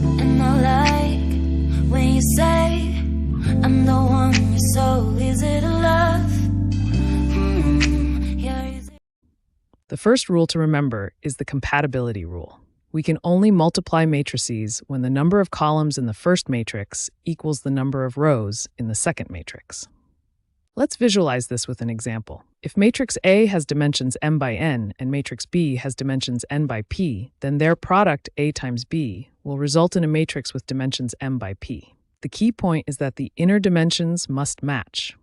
And I like when you say I'm the one you're so easy to love. Yeah, easy. The first rule to remember is the compatibility rule. We can only multiply matrices when the number of columns in the first matrix equals the number of rows in the second matrix. Let's visualize this with an example. If matrix A has dimensions m by n and matrix B has dimensions n by p, then their product A times B will result in a matrix with dimensions m by p. The key point is that the inner dimensions must match.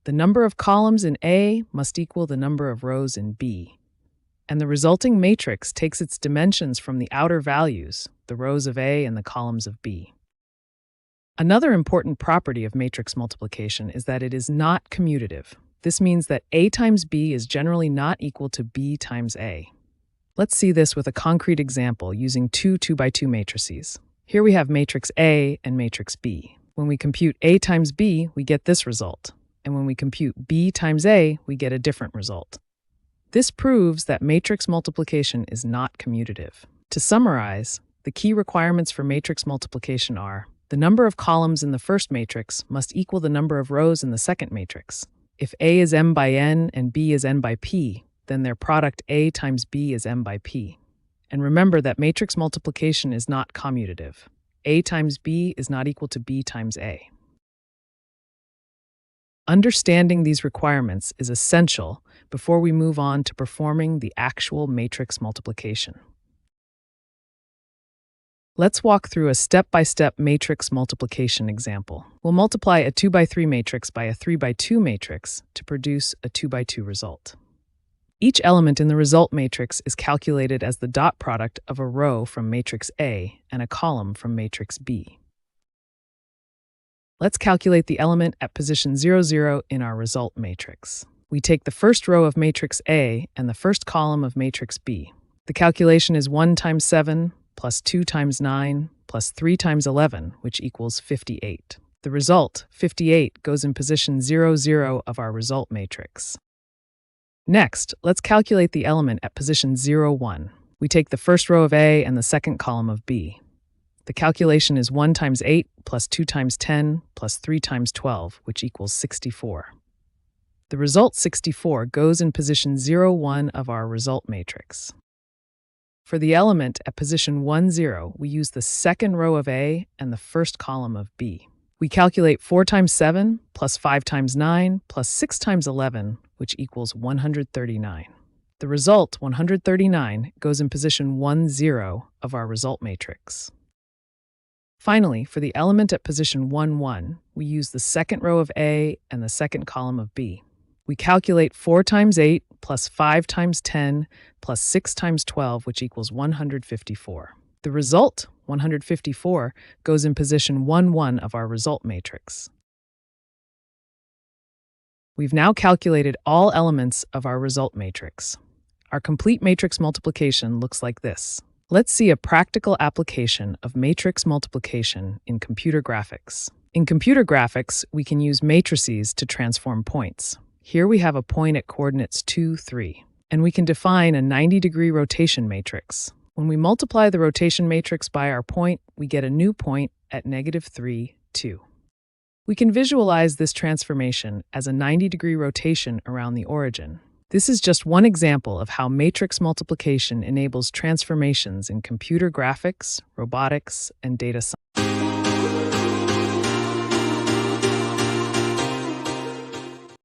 The number of columns in A must equal the number of rows in B. And the resulting matrix takes its dimensions from the outer values, the rows of A and the columns of B. Another important property of matrix multiplication is that it is not commutative. This means that A times B is generally not equal to B times A. Let's see this with a concrete example using two 2x2 matrices. Here we have matrix A and matrix B. When we compute A times B, we get this result. And when we compute B times A, we get a different result. This proves that matrix multiplication is not commutative. To summarize, the key requirements for matrix multiplication are: the number of columns in the first matrix must equal the number of rows in the second matrix. If A is m by n and B is n by p, then their product A times B is m by p. And remember that matrix multiplication is not commutative. A times B is not equal to B times A. Understanding these requirements is essential before we move on to performing the actual matrix multiplication. Let's walk through a step-by-step matrix multiplication example. We'll multiply a 2x3 matrix by a 3x2 matrix to produce a 2x2 result. Each element in the result matrix is calculated as the dot product of a row from matrix A and a column from matrix B. Let's calculate the element at position 0, 0 in our result matrix. We take the first row of matrix A and the first column of matrix B. The calculation is 1 times 7 plus 2 times 9 plus 3 times 11, which equals 58. The result, 58, goes in position 0, 0 of our result matrix. Next, let's calculate the element at position 0, 1. We take the first row of A and the second column of B. The calculation is 1 times 8 plus 2 times 10 plus 3 times 12, which equals 64. The result, 64, goes in position 0, 1 of our result matrix. For the element at position 1, 0, we use the second row of A and the first column of B. We calculate 4 times 7 plus 5 times 9 plus 6 times 11, which equals 139. The result, 139, goes in position 1, 0 of our result matrix. Finally, for the element at position 1, 1, we use the second row of A and the second column of B. We calculate 4 times 8 plus 5 times 10 plus 6 times 12, which equals 154. The result, 154, goes in position 1, 1 of our result matrix. We've now calculated all elements of our result matrix. Our complete matrix multiplication looks like this. Let's see a practical application of matrix multiplication in computer graphics. In computer graphics, we can use matrices to transform points. Here we have a point at coordinates 2, 3, and we can define a 90-degree rotation matrix. When we multiply the rotation matrix by our point, we get a new point at -3, 2. We can visualize this transformation as a 90-degree rotation around the origin. This is just one example of how matrix multiplication enables transformations in computer graphics, robotics, and data science.